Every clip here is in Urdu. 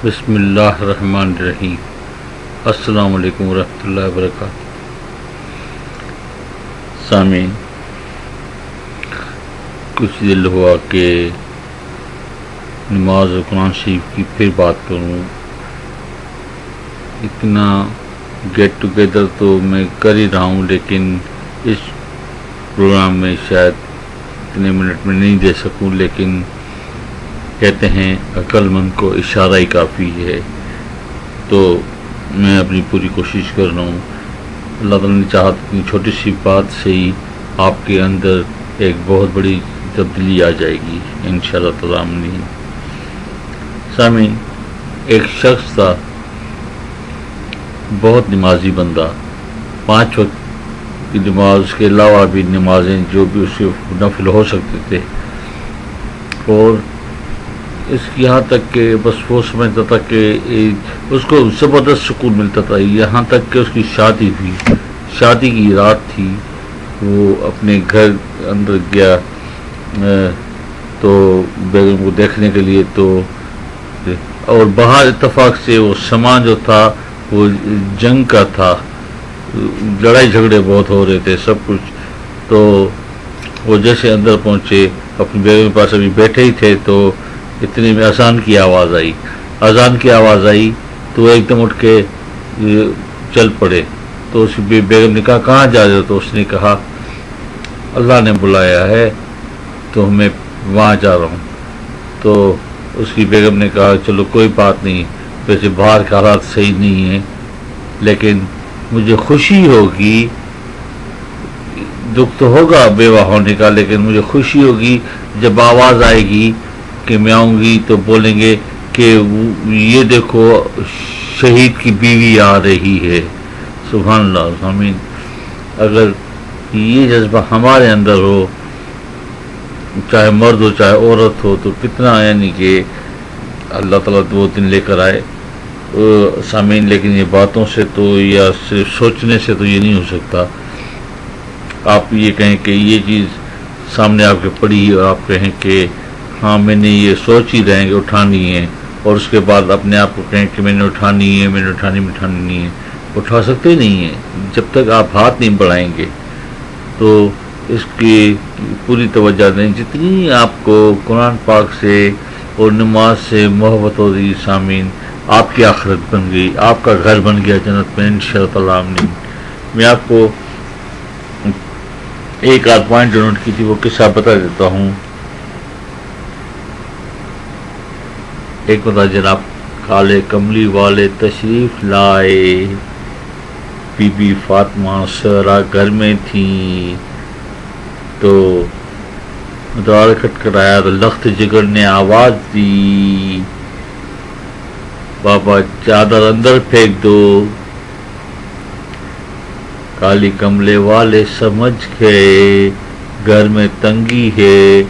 بسم اللہ الرحمن الرحیم۔ السلام علیکم ورحمۃ اللہ وبرکاتہ۔ سامعین، کچھ دل ہوا کہ نماز اور قرآن شریف کی پھر بات کروں۔ اتنا گیٹ ٹوگیدر تو میں کر ہی رہا ہوں، لیکن اس پروگرام میں شاید اتنے منٹ میں نہیں دے سکوں، لیکن کہتے ہیں عقل مند کو اشارہ ہی کافی ہے، تو میں اپنی پوری کوشش کر رہا ہوں۔ اللہ تعالیٰ نے چاہا اتنی چھوٹی سی بات سے ہی آپ کے اندر ایک بہت بڑی تبدیلی آ جائے گی انشاءاللہ تعالیٰ۔ سامعین، ایک شخص تھا، بہت نمازی بندہ، 5 وقت کی نماز، اس کے علاوہ بھی نمازیں جو بھی اس کے نفل ہو سکتے تھے، اور اس یہاں تک کہ بس وہ سمجھتا تھا کہ اس کو زبردست سکون ملتا تھا، یہاں تک کہ اس کی شادی ہوئی، شادی کی رات تھی، وہ اپنے گھر اندر گیا تو بیگم کو دیکھنے کے لیے، تو اور باہر اتفاق سے وہ سامان جو تھا وہ جنگ کا تھا، لڑائی جھگڑے بہت ہو رہے تھے سب کچھ، تو وہ جیسے اندر پہنچے، اپنی بیگم کے پاس ابھی بیٹھے ہی تھے، تو اتنے میں اذان کی آواز آئی تو ایک دم اٹھ کے چل پڑے۔ تو اس بیگم نے کہا کہاں جا رہے ہو؟ تو اس نے کہا اللہ نے بلایا ہے تو میں وہاں جا رہا ہوں۔ تو اس کی بیگم نے کہا چلو کوئی بات نہیں، ویسے باہر کا حالات صحیح نہیں ہیں، لیکن مجھے خوشی ہوگی، دکھ تو ہوگا بیوہ ہونے کا، لیکن مجھے خوشی ہوگی جب آواز آئے گی کہ میں آؤں گی تو بولیں گے کہ یہ دیکھو شہید کی بیوی آ رہی ہے۔ سبحان اللہ۔ آمین۔ اگر یہ جذبہ ہمارے اندر ہو، چاہے مرد ہو چاہے عورت ہو، تو کتنا یعنی کہ اللہ تعالیٰ وہ دن لے کر آئے سامعین۔ لیکن یہ باتوں سے تو یا صرف سوچنے سے تو یہ نہیں ہو سکتا۔ آپ یہ کہیں کہ یہ چیز سامنے آپ کے پڑی اور آپ کہیں کہ ہاں میں نے یہ سوچ ہی رہیں گے اٹھانی ہے، اور اس کے بعد اپنے آپ کو کہیں کہ میں نے اٹھانی نہیں ہے، اٹھا سکتے نہیں ہیں جب تک آپ ہاتھ نہیں بڑھائیں گے۔ تو اس کی پوری توجہ دیں، جتنی آپ کو قرآن پاک سے اور نماز سے محبت ہو رہی سامعین، آپ کی آخرت بن گئی، آپ کا گھر بن گیا جنت میں انشاءاللہ تعالیٰ۔ میں آپ کو ایک آدھ پوائنٹ جو نوٹ کی تھی وہ قصہ بتا دیتا ہوں۔ ایک بتا جناب، کالے کملی والے تشریف لائے، بی بی فاطمہ سہرا گھر میں تھیں، تو دوار کھٹکھٹایا تو لخت جگر نے آواز دی، بابا چادر اندر پھینک دو۔ کالی کملے والے سمجھ گئے گھر میں تنگی ہے،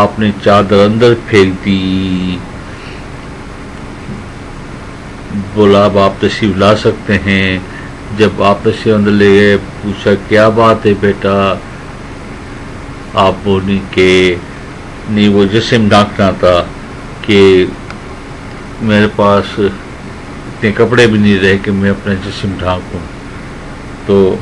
آپ نے چادر اندر پھینک دی۔ بولا اب آپ تشریف لا سکتے ہیں۔ جب آپ تشریف اندر لے گئے، پوچھا کیا بات ہے بیٹا؟ آپ بولی کہ نہیں، وہ جسم ڈھانکنا تھا کہ میرے پاس اتنے کپڑے بھی نہیں رہے کہ میں اپنا جسم ڈھانکوں۔ تو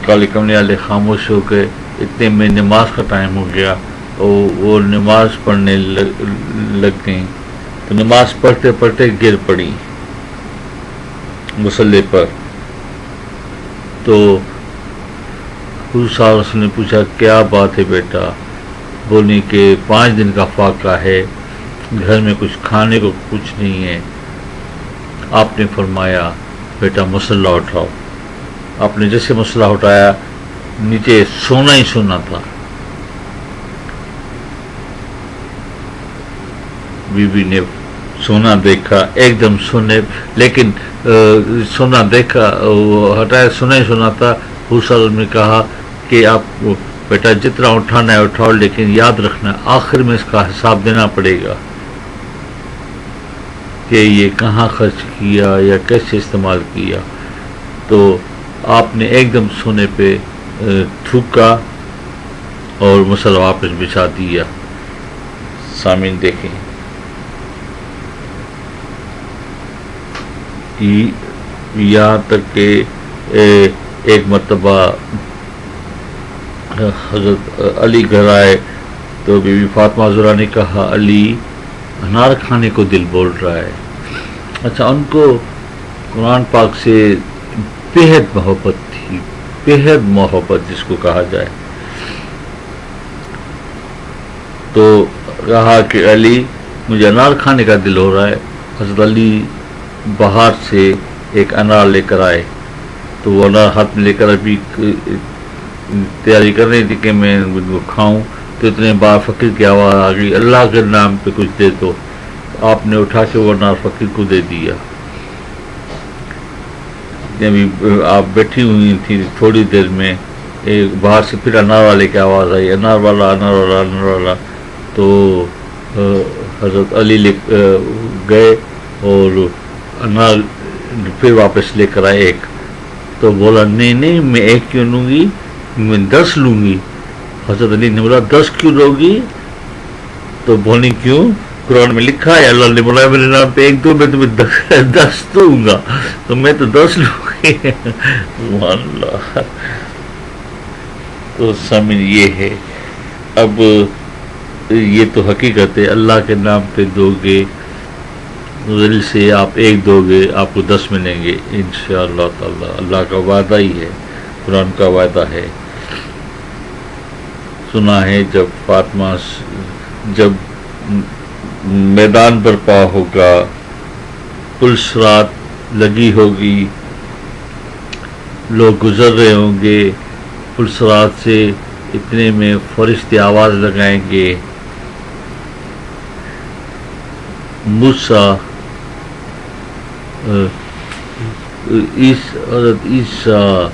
کالے کملے والے خاموش ہو گئے، اتنے میں نماز کا ٹائم ہو گیا، وہ نماز پڑھنے لگ گئیں، تو نماز پڑھتے پڑھتے گر پڑی مصلی پر۔ تو حضور صلی اللہ علیہ وسلم نے پوچھا کیا بات ہے بیٹا؟ بولی کہ 5 دن کا فاقہ ہے، گھر میں کچھ کھانے کو کچھ نہیں ہے۔ آپ نے فرمایا بیٹا مصلی اٹھاؤ۔ آپ نے جیسے مصلی اٹھایا، نیچے سونا ہی سونا تھا۔ بی بی نے سونا دیکھا، ایک دم سونے، لیکن سونا دیکھا، ہٹایا، سونا ہی سونا تھا۔ حضور صلی اللہ علیہ وسلم نے کہا کہ آپ بیٹا جتنا اٹھانا ہے اٹھاؤ، لیکن یاد رکھنا آخر میں اس کا حساب دینا پڑے گا کہ یہ کہاں خرچ کیا یا کیسے استعمال کیا۔ تو آپ نے ایک دم سونے پہ تھوکا اور مصلی واپس بچھا دیا۔ سامعین دیکھیں، یہاں تک کہ ایک مرتبہ حضرت علی گھر آئے تو بی بی فاطمہ زہرا نے کہا علی انار کھانے کو دل بول رہا ہے. اچھا، ان کو قرآن پاک سے بےحد محبت تھی، بےحد محبت جس کو کہا جائے. تو کہا کہ علی مجھے انار کھانے کا دل ہو رہا ہے. حضرت علی باہر سے ایک انار لے کر آئے تو وہ انار ہاتھ میں لے کر ابھی تیاری کر رہی تھی کہ میں وہ کھاؤں تو اتنے بار فقیر کی آواز آ گئی اللہ کے نام پہ کچھ دے دو. آپ نے اٹھا کے وہ انار فقیر کو دے دیا. ابھی آپ بیٹھی ہوئی تھی تھوڑی دیر میں ایک باہر سے پھر انار والے کی آواز آئی انار والا انار والا انار والا. تو حضرت علی گئے اور انار پھر واپس لے کر آئے ایک. تو بولا نہیں میں ایک کیوں لوں گی، میں 10 لوں گی. حضرت علی نے بولا 10 کیوں لو گی؟ تو بولی کیوں؟ قرآن میں لکھا ہے اللہ نے بولا میرے نام پہ ایک دو میں تمہیں 10 دوں گا تو میں تو 10 لوں گی. اللہ. تو سامنے یہ ہے. اب یہ تو حقیقت ہے اللہ کے نام پہ دو گے دل سے آپ ایک دو گے آپ کو 10 ملیں گے انشاءاللہ تعالی. اللہ کا وعدہ ہی ہے، قرآن کا وعدہ ہے. سنا ہے جب فاطمہ جب میدان برپا ہوگا، پل صراط لگی ہوگی، لوگ گزر رہے ہوں گے پل صراط سے، اتنے میں فرشتے آواز لگائیں گے موسیٰ حضرت عیسیٰ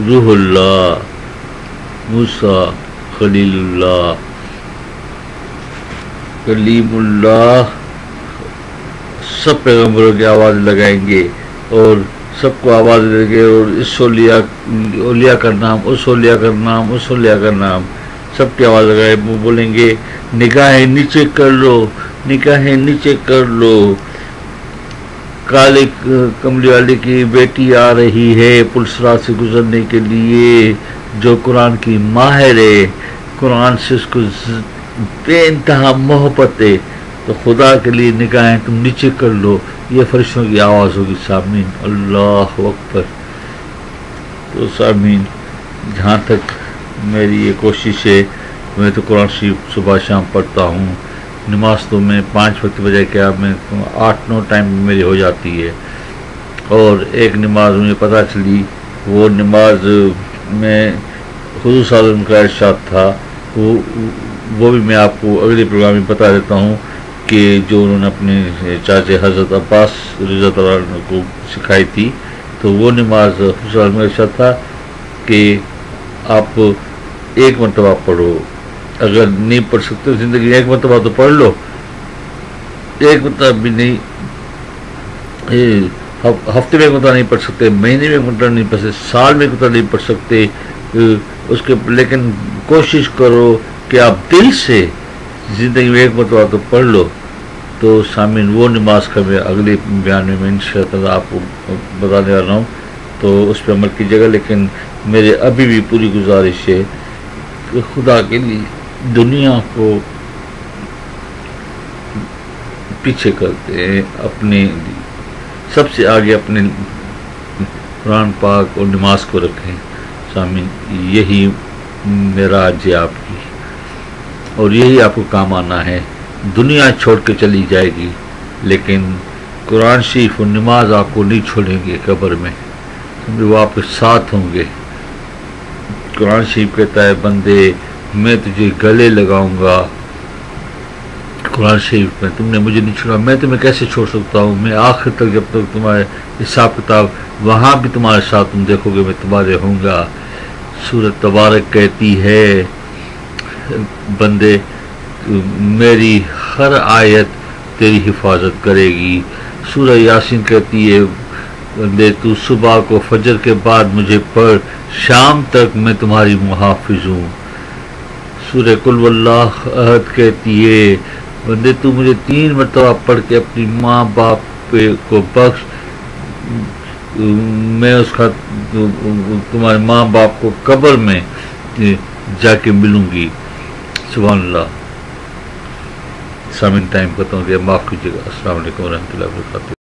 روح اللہ موسیٰ خلیل اللہ کلیم اللہ سب پیغمبروں کی آواز لگائیں گے اور سب کو آواز دیں گے اور اس اولیاء کا نام اس اولیاء کا نام اس اولیاء کا نام سب کی آواز لگائے. وہ بولیں گے نگاہیں نیچے کر لو نگاہیں نیچے کر لو، کالے کملی والے کی بیٹی آ رہی ہے پل صراط سے گزرنے کے لیے جو قرآن کی ماہر ہے، قرآن سے اس کو بے انتہا محبت ہے، تو خدا کے لیے نگاہیں تم نیچے کر لو. یہ فرشتوں کی آواز ہوگی سامعین. اللہ اکبر. تو سامعین جہاں تک میری یہ کوشش ہے میں تو قرآن شریف صبح شام پڑھتا ہوں. نماز تو میں 5 وقت بجائے کیا میں 8-9 ٹائم میری ہو جاتی ہے. اور ایک نماز مجھے پتہ چلی وہ نماز میں حضور صلی اللہ علیہ وسلم کا ارشاد تھا، وہ بھی میں آپ کو اگلے پروگرام میں بتا دیتا ہوں کہ جو انہوں نے اپنے چاچے حضرت عباس رضی اللہ عنہ کو سکھائی تھی. تو وہ نماز حضور صلی اللہ علیہ وسلم کا ارشاد تھا کہ آپ ایک مرتبہ پڑھو، اگر نہیں پڑھ سکتے زندگی میں ایک مرتبہ تو پڑھ لو، ایک مرتبہ بھی نہیں، ہفتے میں ایک مرتبہ نہیں پڑھ سکتے، مہینے میں ایک مرتبہ نہیں پڑھ سکتے، سال میں ایک مرتبہ نہیں پڑھ سکتے اس کے، لیکن کوشش کرو کہ آپ دل سے زندگی میں ایک مرتبہ تو پڑھ لو. تو سامعین وہ نماز کا میں اگلے بیان میں انشاءاللہ آپ کو بتانے والا ہوں تو اس پہ عمل کیجیے گا. لیکن میرے ابھی بھی پوری گزارش ہے کہ خدا کے لیے دنیا کو پیچھے کرتے ہیں، اپنے سب سے آگے اپنے قرآن پاک اور نماز کو رکھیں. سامعین یہی میرا آج ہے آپ کی، اور یہی آپ کو کام آنا ہے. دنیا چھوڑ کے چلی جائے گی لیکن قرآن شریف اور نماز آپ کو نہیں چھوڑیں گے قبر میں، وہ آپ کے ساتھ ہوں گے. قرآن شریف کہتا ہے بندے میں تجھے گلے لگاؤں گا. قرآن شریف میں تم نے مجھے نہیں چھوڑا، میں تمہیں کیسے چھوڑ سکتا ہوں؟ میں آخر تک جب تک تمہارے حساب کتاب وہاں بھی تمہارے ساتھ تم دیکھو گے میں تمہارے ہوں گا. سورۃ تبارک کہتی ہے بندے میری ہر آیت تیری حفاظت کرے گی. سورہ یاسین کہتی ہے بندے تو صبح کو فجر کے بعد مجھے پڑھ، شام تک میں تمہاری محافظ ہوں. سورہ قل واللہ احد کہتی ہے بندے تو مجھے 3 مرتبہ پڑھ کے اپنی ماں باپ کو بخش، میں اس کا تمہارے ماں باپ کو قبر میں جا کے ملوں گی۔ سبحان اللہ۔ سامعین ٹائم ختم ہو گیا، معاف کیجیے گا۔ السلام علیکم ورحمۃ اللہ وبرکاتہ۔